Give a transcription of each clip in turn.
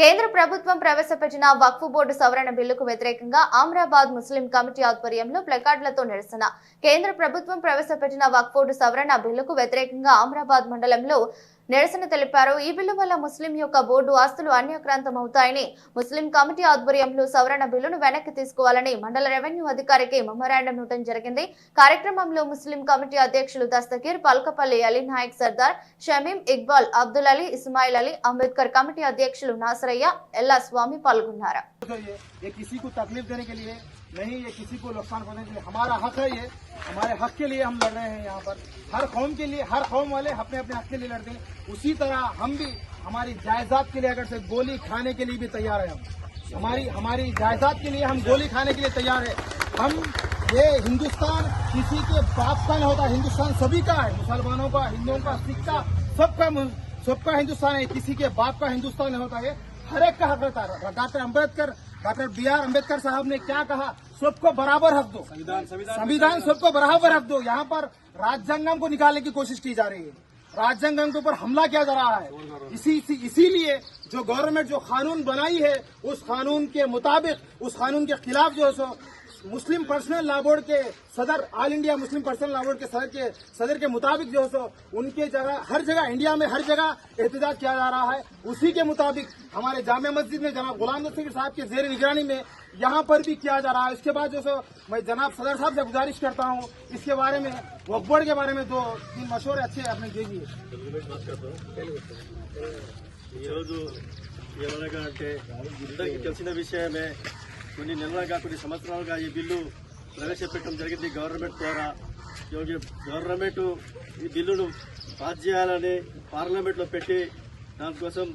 కేంద్ర ప్రభుత్వం ప్రవేశపెట్టిన వక్ఫ్ బోర్డు సవరణ బిల్లుకు వ్యతిరేకంగా అమ్రాబాద్ ముస్లిం కమిటీ ఆధ్వర్యంలో ప్లకార్డులతో నిరసన. కేంద్ర ప్రభుత్వం ప్రవేశపెట్టిన వక్ఫ్ బోర్డు సవరణ బిల్లుకు వ్యతిరేకంగా అమ్రాబాద్ మండలంలో నిరసన తెలిపారు. ఈ బిల్లు వల్ల ముస్లిం యొక్క బోర్డు ఆస్తులు అన్యాక్రాంతమవుతాయని, ముస్లిం కమిటీ ఆధ్వర్యంలో సవరణ బిల్లును వెనక్కి తీసుకోవాలని మండల రెవెన్యూ అధికారికి మెమోరాండం ఇవ్వడం జరిగింది. కార్యక్రమంలో ముస్లిం కమిటీ అధ్యక్షులు దస్తగీర్, పల్కపల్లి అలీ నాయక్, సర్దార్ షమీం, ఇక్బాల్, అబ్దుల్ అలీ, ఇస్మాయిల్ అలీ, అంబేద్కర్ కమిటీ అధ్యక్షులు నాసరయ్య, ఎల్లా స్వామి పాల్గొన్నారు. नहीं, ये किसी को नुकसान पहुंचाने के लिए हमारा हक है। ये हमारे हक के लिए हम लड़ रहे हैं। यहाँ पर हर कौम के लिए, हर कौम वाले अपने अपने हक के लिए लड़ते हैं। उसी तरह हम भी हमारी जायदाद के लिए अगर से गोली खाने के लिए भी तैयार है। हम हमारी जायदाद के लिए हम गोली खाने के लिए तैयार है। हम ये हिंदुस्तान किसी के बाप का नहीं होता, हिंदुस्तान सभी का है, मुसलमानों का, हिंदुओं का, सिख का, सबका हिंदुस्तान है। किसी के बाप का हिंदुस्तान नहीं होता है, हर एक का हक रहता है। Doctor B.R. अम्बेडकर साहब ने क्या कहा, सबको बराबर हक दो, संविधान सबको बराबर हक दो। यहाँ पर राजजंगम को निकालने की कोशिश की जा रही है, राजजंगम के ऊपर हमला किया जा रहा है। इसीलिए जो गवर्नमेंट जो कानून बनाई है, उस कानून के मुताबिक, उस कानून के खिलाफ जो है मुस्लिम पर्सनल लॉ बोर्ड के सदर, all India Muslim personal law board के सदर के मुताबिक जो है उनके जगह, हर जगह इंडिया में हर जगह एहतजाज किया जा रहा है। उसी के मुताबिक हमारे जामे मस्जिद में जनाब गुलाम दस्तगीर साहब के जेर निगरानी में यहाँ पर भी किया जा रहा है। इसके बाद जो है मैं जनाब सदर साहब से गुजारिश करता हूँ, इसके बारे में वक्फ बोर्ड के बारे में 2-3 मशवरे अच्छे अपने दीजिए। కొన్ని నెలలుగా, కొన్ని సంవత్సరాలుగా ఈ బిల్లు ప్రవేశపెట్టడం జరిగింది గవర్నమెంట్ ద్వారా. గవర్నమెంట్ ఈ బిల్లును పాస్ చేయాలని పార్లమెంట్లో పెట్టి దానికోసం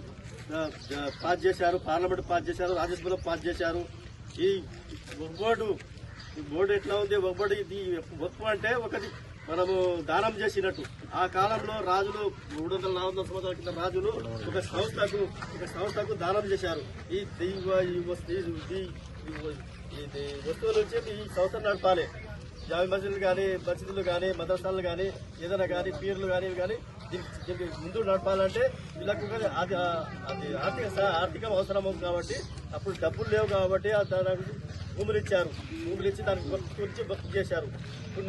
పాస్ చేశారు, పార్లమెంట్ పాస్ చేశారు, రాజ్యసభలో పాస్ చేశారు. ఈ బోర్డు ఎట్లా ఉంది, వక్ఫ్ అంటే ఒకటి మనము దానం చేసినట్టు. ఆ కాలంలో రాజులు 300-400 సంవత్సరాల కింద రాజులు ఒక సంస్థకు దానం చేశారు. ఈ వస్తువుల నుంచి ఈ సంస్థ నడపాలి. జామి మసీదులు కానీ మదరసాలు కానీ ఏదైనా కానీ పీర్లు కానీ దీనికి ముందు నడపాలంటే వీళ్ళకు అది ఆర్థిక అవసరం కాబట్టి, అప్పుడు డబ్బులు లేవు కాబట్టి భూములు ఇచ్చి దానికి గురించి భక్తి చేశారు. ఇప్పుడు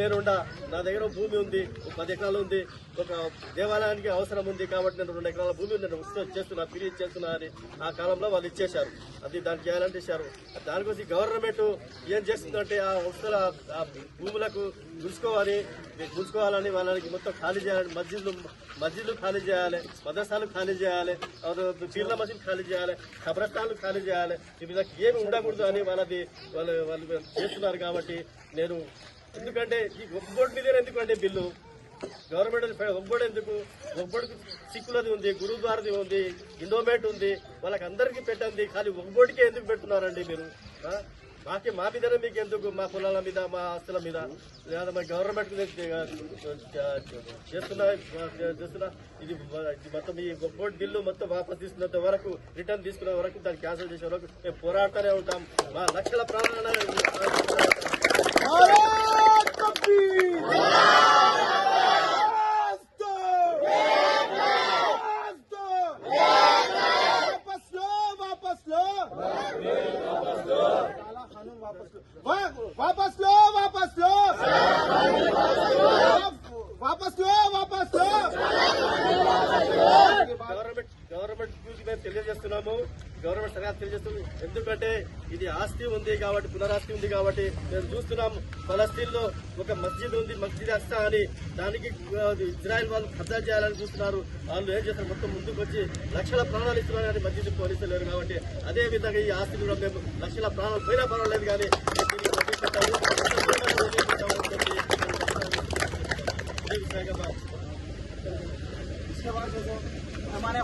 నా దగ్గర భూమి ఉంది, 10 ఎకరాలు ఉంది, ఒక దేవాలయానికి అవసరం ఉంది కాబట్టి నేను 2 ఎకరాల భూమి నేను చేస్తున్నా, ఫిర్యాదు చేస్తున్నా అని ఆ కాలంలో వాళ్ళు ఇచ్చేశారు. అది దానికి చేయాలంటే ఇచ్చారు. దానికోసం గవర్నమెంట్ ఏం చేస్తుందంటే ఆ వస్తువుల ఆ భూములకు గుంజుకోవాలని వాళ్ళకి మొత్తం ఖాళీ చేయాలి. మస్జిద్లు ఖాళీ చేయాలి, మదరసాలు ఖాళీ చేయాలి, పీర్ల మసీద్ ఖాళీ చేయాలి, ఖబరస్థాన్లు ఖాళీ చేయాలి. వీళ్ళకి ఏమి ఉండకూడదు అని వాళ్ళు చేస్తున్నారు. కాబట్టి నేను ఎందుకంటే ఈ వక్ఫ్ బోర్డు మీద ఎందుకంటే బిల్లు గవర్నమెంట్ వక్ఫ్ బోర్డు ఎందుకు, వక్ఫ్ బోర్డుకి సిక్కులది ఉంది, గురుద్వారది ఉంది, ఇండోమేట్ ఉంది, వాళ్ళకి అందరికీ పెట్టండి. ఖాళీ వక్ఫ్ బోర్డుకే ఎందుకు పెట్టున్నారండి మీరు? మా మీదనే మీకు ఎందుకు, మా పొలాల మీద, మా ఆస్తుల మీద? లేదా మా గవర్నమెంట్ చేస్తున్నా ఇది మొత్తం ఈ వక్ఫ్ బోర్డు బిల్లు మొత్తం వాపస్ తీసుకున్నంత వరకు, రిటర్న్ తీసుకునే వరకు, దాన్ని క్యాన్సిల్ చేసే వరకు మేము పోరాడుతూనే ఉంటాం. మా లక్షల ప్రాణాలను గవర్నమెంట్ మేము తెలియజేస్తున్నాము. గవర్నమెంట్ సరిగా తెలియజేస్తుంది. ఎందుకంటే ఇది ఆస్తి ఉంది కాబట్టి, పునరాస్తి ఉంది కాబట్టి మేము చూస్తున్నాం. ఫలస్తీన్లో ఒక మస్జిద్ ఉంది, మస్జిద్ అక్సా అని, దానికి ఇజ్రాయెల్ వాళ్ళు కబ్జా చేయాలని చూస్తున్నారు. వాళ్ళు ఏం చేస్తారు, మొత్తం ముందుకు వచ్చి లక్షల ప్రాణాలు ఇస్తున్నారు కానీ మస్జిద్ పోలీసులు లేరు. కాబట్టి అదే విధంగా ఈ ఆస్తి కూడా మేము లక్షల ప్రాణాలు పోయినా పర్వాలేదు కానీ हमारे